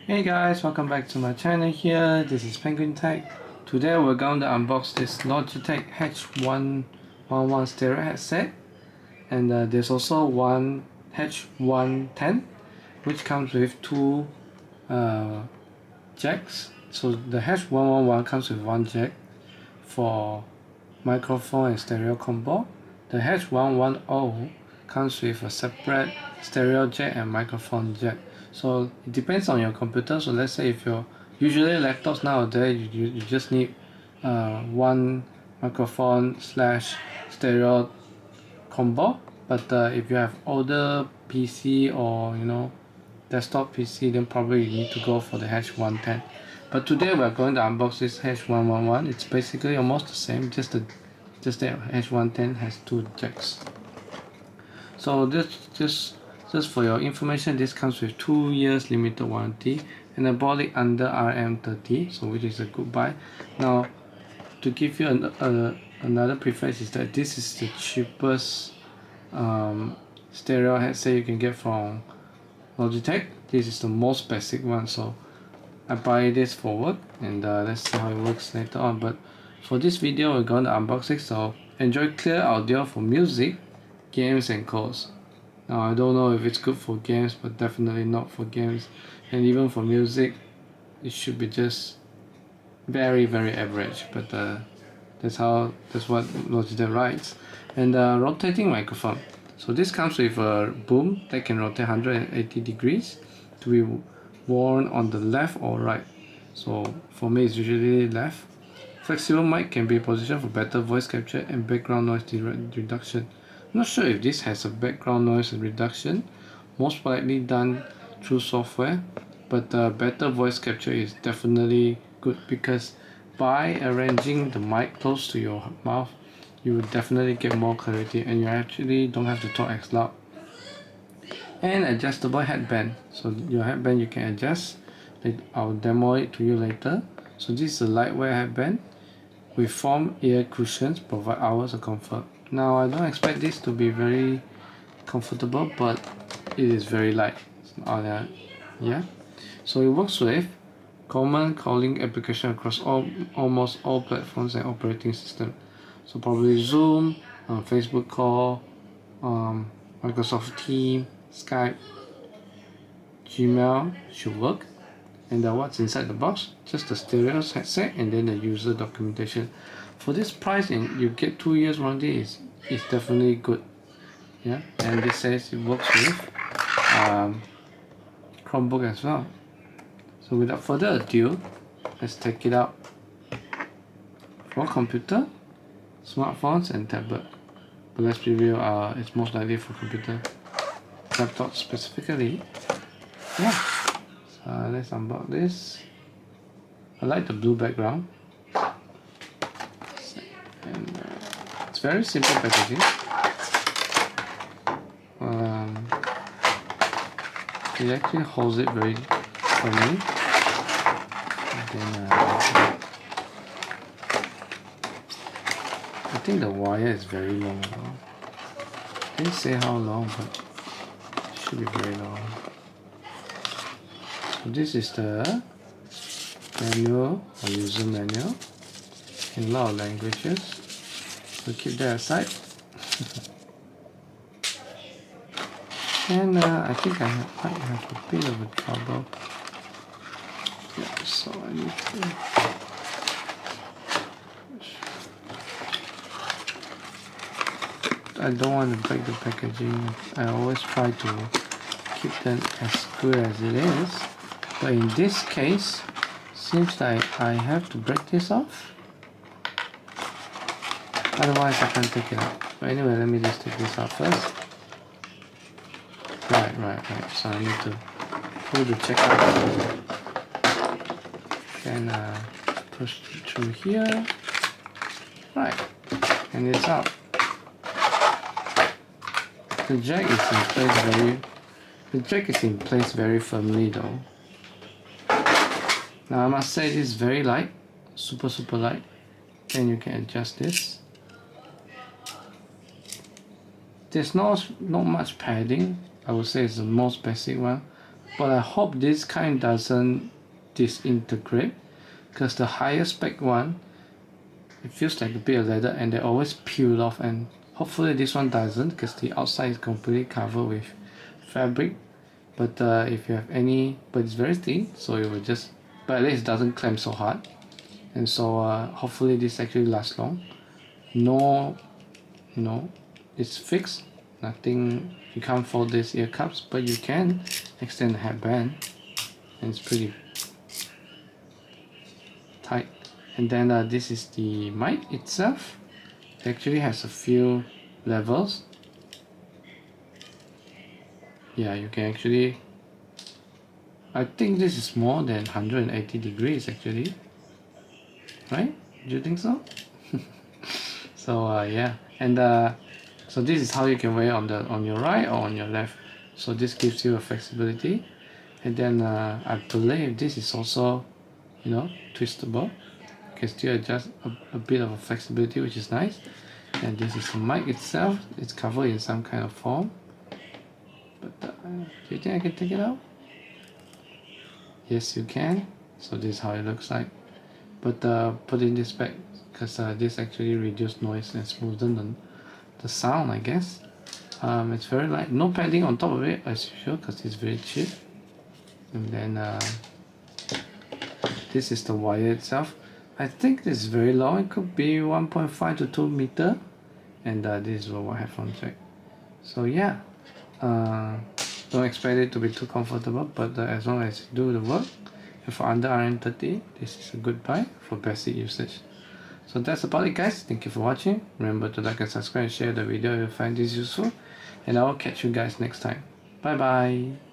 Hey guys, welcome back to my channel here. This is Penguin Tech. Today we're going to unbox this Logitech H111 stereo headset, and there's also one H110 which comes with two jacks. So the H111 comes with one jack for microphone and stereo combo. The H110 comes with a separate stereo jack and microphone jack. So it depends on your computer. So let's say if you're usually laptops nowadays, you just need one microphone slash stereo combo. But if you have older PC or desktop PC, then probably you need to go for the H110. But today we're going to unbox this H111. It's basically almost the same, just that H110 has two jacks. So this just for your information, this comes with 2 years limited warranty, and I bought it under RM30, so which is a good buy. Now, to give you another preface is that this is the cheapest stereo headset you can get from Logitech. This is the most basic one, so I buy this for work, and let's see how it works later on. But for this video, we're going to unbox it, so enjoy clear audio for music, games and calls. Now I don't know if it's good for games, but definitely not for games, and even for music it should be just very average, but that's what Logitech writes. And rotating microphone, so this comes with a boom that can rotate 180 degrees to be worn on the left or right. So for me it's usually left. Flexible mic can be positioned for better voice capture and background noise reduction. I'm not sure if this has a background noise reduction, most likely done through software, but better voice capture is definitely good, because by arranging the mic close to your mouth, you will definitely get more clarity and you actually don't have to talk as loud. And adjustable headband, so your headband you can adjust. I'll demo it to you later. So this is a lightweight headband with foam ear cushions, provide hours of comfort. Now I don't expect this to be very comfortable, but it is very light. Yeah. So it works with common calling application across almost all platforms and operating systems. So probably Zoom, Facebook call, Microsoft Teams, Skype, Gmail should work. And what's inside the box? Just the stereo headset and then the user documentation. For this price, and you get 2 years warranty, is definitely good. Yeah, and this says it works with Chromebook as well. So without further ado, let's take it out for computer, smartphones and tablet. But let's be real, it's most likely for computer, laptop specifically. Yeah. So let's unbox this. I like the blue background, and it's very simple packaging. It actually holds it very firmly. And then I think the wire is very long. Didn't say how long, but it should be very long. So this is the manual or user manual in a lot of languages. So keep that aside. And I think I might have a bit of a trouble. Yeah, so I need to. I don't want to break the packaging. I always try to keep them as good as it is. But in this case, seems like I have to break this off. Otherwise I can't take it out. But anyway, let me just take this out first. Right. So I need to pull the check out. Then push through here. Right. And it's out. The jack is in place very firmly though. Now I must say this is very light, super light. Then you can adjust this. There's not much padding. I would say it's the most basic one, but I hope this kind doesn't disintegrate, because the higher spec one, it feels like a bit of leather and they always peel off, and hopefully this one doesn't, because the outside is completely covered with fabric. But if you have any, but it's very thin, so it will just, but at least it doesn't clamp so hard. And so hopefully this actually lasts long. No, it's fixed. Nothing, you can't fold these ear cups, but you can extend the headband, and it's pretty tight. And then this is the mic itself. It actually has a few levels. Yeah, you can actually, I think this is more than 180 degrees actually, right? Do you think so? So yeah, and so this is how you can wear on your right or on your left. So this gives you a flexibility. And then I believe this is also, twistable. You can still adjust a bit of a flexibility, which is nice. And this is the mic itself. It's covered in some kind of foam. But do you think I can take it out? Yes, you can. So this is how it looks like. But put in this back, because this actually reduces noise and smoothen the sound, I guess. It's very light. No padding on top of it as usual, because it's very cheap. And then this is the wire itself. I think this is very long. It could be 1.5 to 2 meter. And this is what headphone jack. So yeah, don't expect it to be too comfortable, but as long as you do the work, and for under RM30, this is a good buy for basic usage. So that's about it, guys. Thank you for watching. Remember to like and subscribe and share the video if you find this useful. And I will catch you guys next time. Bye bye.